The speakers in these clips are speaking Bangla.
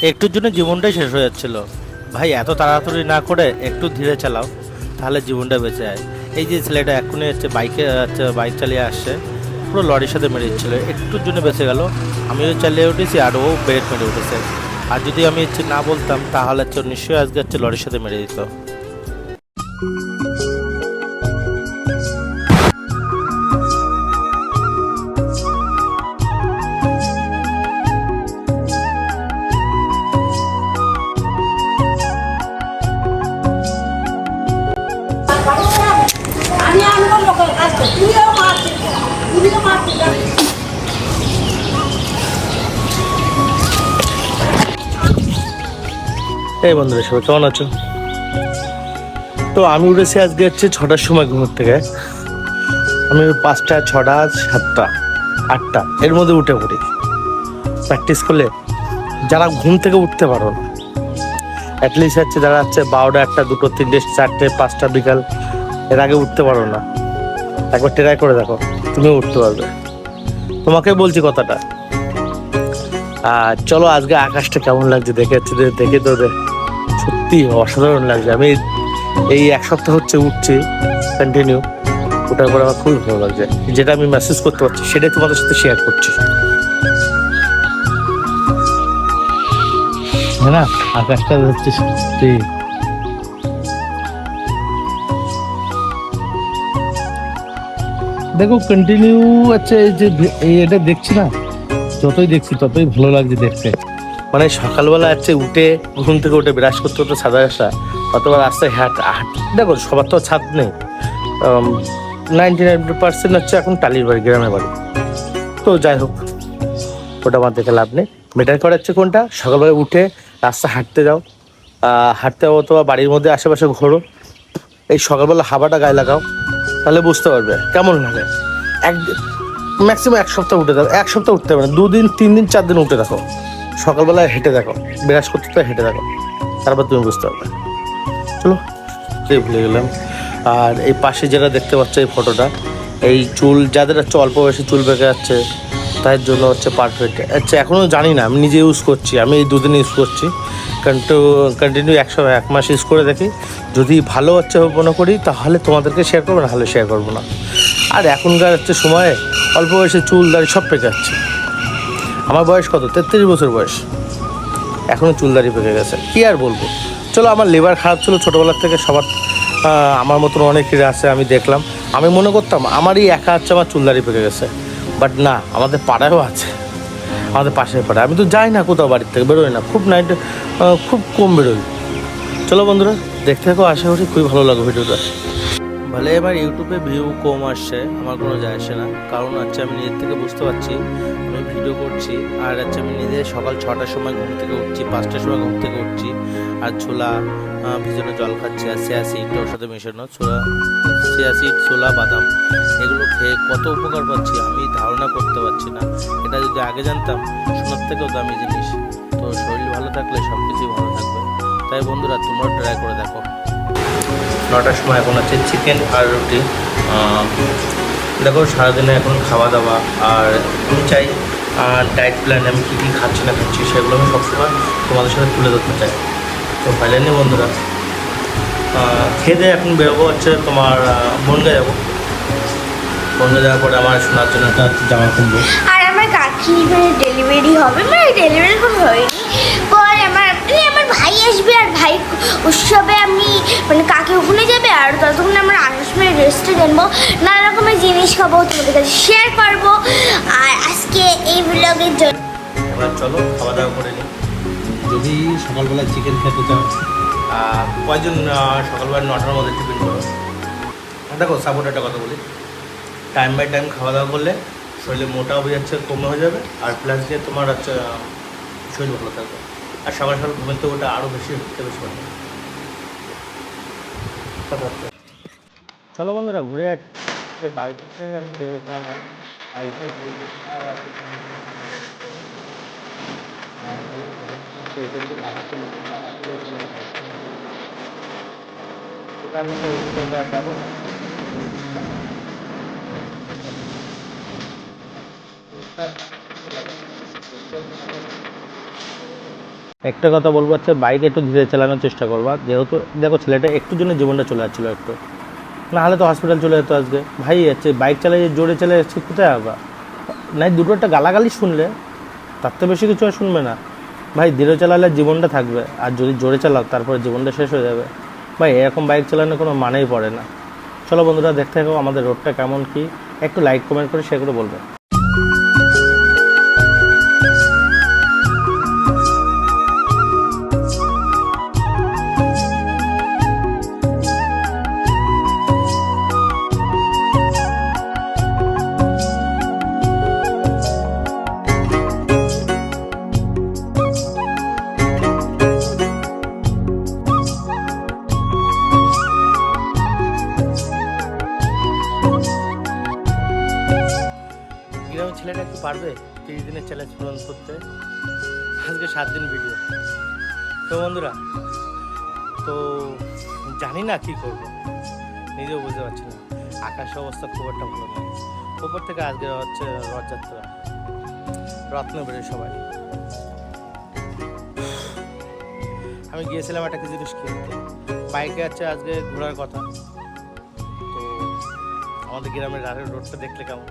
একটুর জন্য জীবনটাই শেষ হয়ে যাচ্ছিল। ভাই এত তাড়াতাড়ি না করে একটু ধীরে চালাও, তাহলে জীবনটা বেঁচে যায়। এই যে ছেলেটা এখনই হচ্ছে বাইকে হচ্ছে বাইক চালিয়ে আসছে, পুরো লরির সাথে মেরে দিচ্ছিল, একটুর জন্য বেঁচে গেল। আমিও চালিয়ে উঠেছি আর ও ব্রেক মেরে উঠেছে। আর যদি আমি হচ্ছে না বলতাম তাহলে হচ্ছে ও নিশ্চয়ই আজকে হচ্ছে লরির সাথে মেরে দিত। আমি আনবো লোকের কাছে তুইও মারছিস তুইও মারছিস এই বন্ধুরা সবাই কেমন আছো? তো আমি উঠেছি আজকে হচ্ছে 6টার সময় ঘুমের থেকে। আমি 5টা, 6টা, 7টা, 8টা এর মধ্যে উঠে পড়ি। প্র্যাকটিস করলে যারা ঘুম থেকে উঠতে পারো না, অ্যাটলিস্ট হচ্ছে যারা হচ্ছে 12টা, 1টা, 2টো, 3টে, 4টে, 5টা বিকাল এর আগে উঠতে পারো না, একবার ট্রাই করে দেখো, তুমিও উঠতে পারবে। তোমাকে বলছি কথাটা। আর চলো আজকে আকাশটা কেমন লাগছে দেখে হচ্ছে দেখে তো সত্যি অসাধারণ লাগছে। আমি এই 1 সপ্তাহ হচ্ছে উঠছি কন্টিনিউ, ওটার পরে আমার খুবই ভালো লাগছে। যেটা আমি মেসেজ করতে পারছি সেটাই তোমাদের সাথে শেয়ার করছি, হ্যাঁ না? আকাশটা হচ্ছে সত্যি। দেখো কন্টিনিউ হচ্ছে এই যে এটা দেখছি না, যতই দেখছি ততই ভালো লাগছে দেখতে। মানে সকালবেলা হচ্ছে উঠে ঘুম থেকে উঠে ব্রাশ করতে হতো সাদা আসা, অথবা রাস্তায় দেখো সবার তো ছাদ নেই। 99% হচ্ছে এখন টালির বাড়ি, গ্রামের বাড়ি। তো যাই হোক, ওটা আমার দেখে লাভ নেই। বেটার করা হচ্ছে কোনটা, সকালবেলা উঠে রাস্তা হাঁটতে যাও, হাঁটতে অথবা বাড়ির মধ্যে আশেপাশে ঘোরো, এই সকালবেলা হাওয়াটা গায়ে লাগাও, তাহলে বুঝতে পারবে কেমন লাগে। এক ম্যাক্সিমাম 1 সপ্তাহ উঠে দেখো, 1 সপ্তাহ উঠতে হবে না, 2 দিন, 3 দিন, 4 দিন উঠে দেখো, সকালবেলায় হেঁটে দেখো, বিরাজ করতে তো হেঁটে দেখো, তারপর তুমি বুঝতে পারবে। চলো, ভুলে গেলাম। আর এই পাশে যেটা দেখতে পাচ্ছ এই ফটোটা, এই চুল যাদের হচ্ছে অল্প বয়সে চুল পেকে যাচ্ছে তার জন্য হচ্ছে পারফেক্ট। আচ্ছা এখনও জানি না, আমি নিজে ইউজ করছি, আমি এই 2 দিন ইউজ করছি, কন্টিনিউ 1 মাস ইউজ করে দেখি, যদি ভালো হচ্ছে মনে করি তাহলে তোমাদেরকে শেয়ার করবো, না হলে শেয়ার করবো না। আর এখনকার হচ্ছে সময়ে অল্প বয়সে চুল দাড়ি সব পেকে যাচ্ছে। আমার বয়স কত, 33 বছর বয়স, এখনও চুল দাড়ি পেকে গেছে, কী আর বলবো। চলো, আমার লিভার খারাপ ছিল ছোটোবেলার থেকে, সবার আমার মতন অনেকেরই আছে, আমি দেখলাম। আমি মনে করতাম আমারই একা হচ্ছে আমার চুল দাড়ি পেকে গেছে, বাট না, আমাদের পাড়ায়ও আছে, আমাদের পাশের পাড়ায়। আমি তো যাই না কোথাও, বাড়ির থেকে বেরোই না, খুব কম বেরোই। চলো বন্ধুরা, দেখতে থাকো, আশা করি খুবই ভালো লাগবে ভিডিওটা। ভালো, এবার ইউটিউবে ভিউ কম আসছে, আমার কোনো যায় আসে না, কারণ হচ্ছে আমি নিজের থেকে বুঝতে পারছি আমি ভিডিও করছি, আর হচ্ছে আমি নিজে সকাল 6টার সময় ঘুম থেকে উঠছি, 5টার সময় ঘুম থেকে উঠছি, আর ছোলা ভিজানো জল খাচ্ছি, আর সিয়া সিড ওর সাথে মেশানো সিয়া সিড, ছোলা, বাদাম, এগুলো খেয়ে কত উপকার পাচ্ছি আমি ধারণা করতে পারছি না। এটা যদি আগে জানতাম, সোনার থেকেও দামি জিনিস। তো শরীর ভালো থাকলে সব কিছুই ভালো থাকবে। তাই বন্ধুরা, তোমরাও ট্রাই করে দেখো। 9টার সময় এখন আছে চিকেন আর রুটি। দেখো সারাদিনে এখন খাওয়া দাওয়া, আর আমি চাই ডায়েট প্ল্যান, আমি কী কী খাচ্ছি না খাচ্ছি সেগুলো আমি সবসময় তোমাদের সাথে তুলে ধরতে চাই। তো ফাইনালি বন্ধুরা, খেয়ে দিয়ে এখন বেরোবো হচ্ছে তোমার বনগা যাবো। বনগা যাওয়ার পরে আমার শোনার জন্য একটা জামা কিনবো। আর আমার কাকি ডেলিভারি হবে, ডেলিভারি এখন হয়নি, পরে আমার ভাই আসবে, আর ভাই উৎসবে আমি কাকি ওখানে যাবে, আর ততক্ষণ আমরা আনুষ্ঠানিক রেস্টুরেন্ট নানা রকমের জিনিস খাবো, তোমাদের কাছে শেয়ার করবো। আর আজকে এই ব্লগের জন্য এবার চলো খাওয়া দাওয়া করে নিই। যদি সকালবেলা চিকেন খেতে চাও, কয়জন সকালবেলা 9টার মধ্যে টিফিন করো? দেখো সাপোর্ট একটা কথা বলি, টাইম বাই টাইম খাওয়া দাওয়া করলে শরীরে মোটাও হয়ে যাচ্ছে, কমে হয়ে যাবে, আর প্লাস দিয়ে তোমার হচ্ছে শরীর ভালো থাকবে। আর সকাল সকাল ঘুমের থেকে ওটা আরও বেশি ভালো। চলো বন্ধুরা, ঘুরে একটা কথা বলবো হচ্ছে বাইক একটু ধীরে চালানোর চেষ্টা করবা, যেহেতু দেখো ছেলেটা একটু জন্য জীবনটা চলে যাচ্ছিলো একটু, না হলে তো হসপিটাল চলে যেত আজকে। ভাই যাচ্ছে বাইক চালিয়ে জোরে চালিয়ে যাচ্ছে, কোথায় আবার নাই দুটো একটা গালাগালি শুনলে, তার তো বেশি কিছু আর শুনবে না। ভাই ধীরে চালালে জীবনটা থাকবে, আর যদি জোরে চালাও তারপরে জীবনটা শেষ হয়ে যাবে। ভাই এরকম বাইক চালানোর কোনো মানেই পড়ে না। চলো বন্ধুরা দেখতে থাকো আমাদের রোডটা কেমন কি, একটু লাইক কমেন্ট করে শেয়ার করে বলবে। গ্রামের ছেলেটা একটু পারবে 30 দিনের চ্যালেঞ্জ পূরণ করতে? আজকে 7 দিন ভিডিও। তো বন্ধুরা, তো জানি না কী করবো, নিজেও বুঝতে পারছি না। আকাশের অবস্থা খুব একটা ভালো নয়। উপর থেকে আজকে হচ্ছে রথযাত্রা, রত্ন বেড়ে সবাই। আমি গিয়েছিলাম একটা কিছু জিনিস কিনতে, বাইকে আছে আজকে ঘোরার কথা। তো আমাদের গ্রামের রোডটা দেখলে কেমন,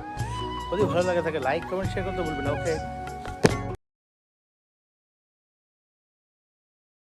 যদি ভালো লাগে থাকে লাইক কমেন্ট শেয়ার করতে বলবেন। ওকে।